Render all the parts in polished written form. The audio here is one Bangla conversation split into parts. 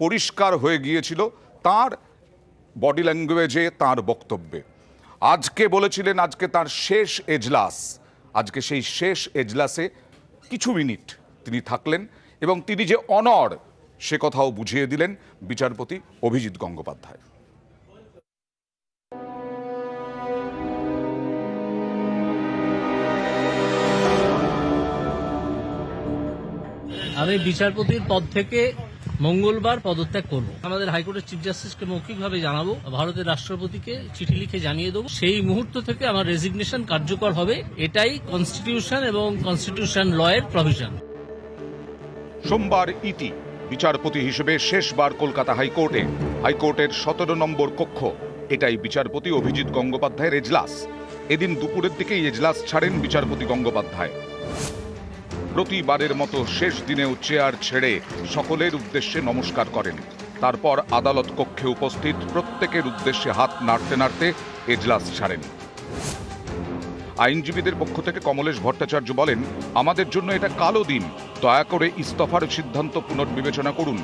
পরিষ্কার হয়ে গিয়েছিল তার বডি ল্যাঙ্গুয়েজে, তার বক্তব্যে। আজকে বলেছিলেন আজকে তার শেষ এজলাস। আজকে সেই শেষ এজলাসে কিছু মিনিট তিনি থাকলেন এবং তিনি যে অনড় সে কথাও বুঝিয়ে দিলেন বিচারপতি অভিজিৎ গঙ্গোপাধ্যায়। আমি বিচারপতির পদ থেকে মঙ্গলবার পদত্যাগ করব। আমাদের হাইকোর্টের চিফ জাস্টিসকে মৌখিকভাবে জানাবো, ভারতের রাষ্ট্রপতিকে চিঠি লিখে জানিয়ে দেবো। সেই মুহূর্ত থেকে আমার রেজিগনেশন কার্যকর হবে। এটাই কনস্টিটিউশন এবং কনস্টিটিউশন লয়ের প্রভিশন। সোমবার ইতি বিচারপতি হিসেবে শেষবার কলকাতা হাইকোর্টের 17 নম্বর কক্ষ। এটাই বিচারপতি অভিজিৎ গঙ্গোপাধ্যায়ের এজলাস। এদিন দুপুরের দিকেই এজলাস ছাড়েন বিচারপতি গঙ্গোপাধ্যায়। প্রতিবারের মতো শেষ দিনেও চেয়ার ছেড়ে সকলের উদ্দেশ্যে নমস্কার করেন। তারপর আদালত কক্ষে উপস্থিত প্রত্যেকের উদ্দেশ্যে হাত নাড়তে নাড়তে এজলাস ছাড়েন। আইনজীবীদের পক্ষ থেকে কমলেশ ভট্টাচার্য বলেন, আমাদের জন্য এটা কালো দিন। দয়া করে ইস্তফার সিদ্ধান্ত পুনর্বিবেচনা করুন।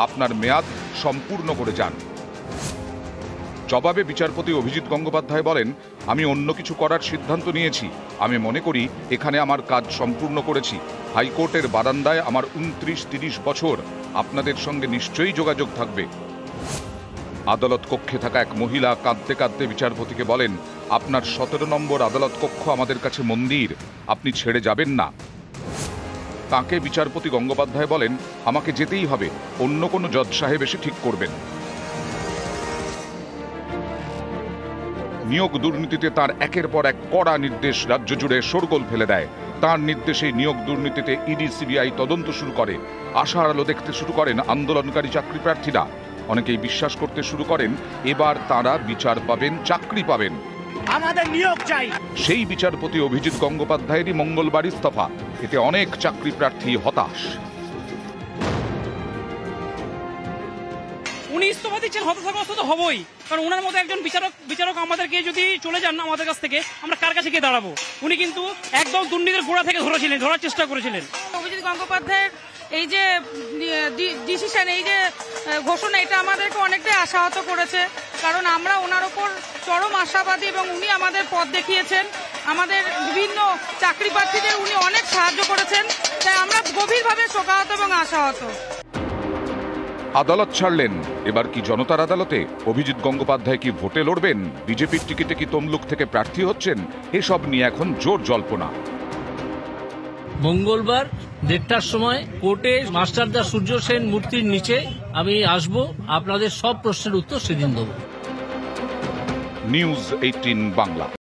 আপনার মেয়াদ সম্পূর্ণ করে যান। জবাবে বিচারপতি অভিজিৎ গঙ্গোপাধ্যায় বলেন, আমি অন্য কিছু করার সিদ্ধান্ত নিয়েছি। আমি মনে করি এখানে আমার কাজ সম্পূর্ণ করেছি। হাইকোর্টের বারান্দায় আমার 29-30 বছর। আপনাদের সঙ্গে নিশ্চয়ই যোগাযোগ থাকবে। আদালত কক্ষে থাকা এক মহিলা কাঁদতে কাঁদতে বিচারপতিকে বলেন, আপনার 17 নম্বর আদালত কক্ষ আমাদের কাছে মন্দির। আপনি ছেড়ে যাবেন না। তাকে বিচারপতি গঙ্গোপাধ্যায় বলেন, আমাকে যেতেই হবে। অন্য কোনো জজ সাহেব এসে ঠিক করবেন। নিয়োগ দুর্নীতিতে তার একের পর এক কড়া নির্দেশ রাজ্য জুড়ে শোরগোল ফেলে দেয়। তার নির্দেশে নিয়োগ দুর্নীতিতে ইডি সিবিআই তদন্ত শুরু করে। আশার আলো দেখতে শুরু করেন আন্দোলনকারী চাকরি প্রার্থীরা। অনেকেই বিশ্বাস করতে শুরু করেন এবার তারা বিচার পাবেন, চাকরি পাবেন। আমাদের নিয়োগ চাই। সেই বিচারপতি অভিজিৎ গঙ্গোপাধ্যায়েরই মঙ্গলবার ইস্তফা। এতে অনেক চাকরি প্রার্থী হতাশ। উনি ইস্তফা দিচ্ছেন, হতাশাগ্রস্ত তো হবই, কারণ ওনার মতো একজন বিচারক আমাদেরকে যদি চলে যান আমাদের কাছ থেকে, আমরা কার কাছে গিয়ে দাঁড়াবো? উনি কিন্তু একদম দুর্নীতির গোড়া থেকে ধরার চেষ্টা করেছিলেন। অভিজিৎ গঙ্গোপাধ্যায়ের এই যে ডিসিশন, এই যে ঘোষণা, এটা আমাদেরকে অনেকটাই আশাহত করেছে। কারণ আমরা ওনার ওপর চরম আশাবাদী এবং উনি আমাদের পথ দেখিয়েছেন। আমাদের বিভিন্ন চাকরি প্রার্থীদের উনি অনেক সাহায্য করেছেন। তাই আমরা গভীরভাবে শোকাহত এবং আশাহত। আদালত ছাড়লেন, এবার কি জনতার আদালতে? অভিজিৎ গঙ্গোপাধ্যায় কি ভোটে লড়বেন? বিজেপির টিকিটে কি তমলুক থেকে প্রার্থী হচ্ছেন? এসব নিয়ে এখন জোর জল্পনা। মঙ্গলবার 1:30টার সময় কোর্টে মাস্টারদা সূর্য সেন মূর্তির নিচে আমি আসব। আপনাদের সব প্রশ্নের উত্তর সেদিন দেব। নিউজ 18 বাংলা।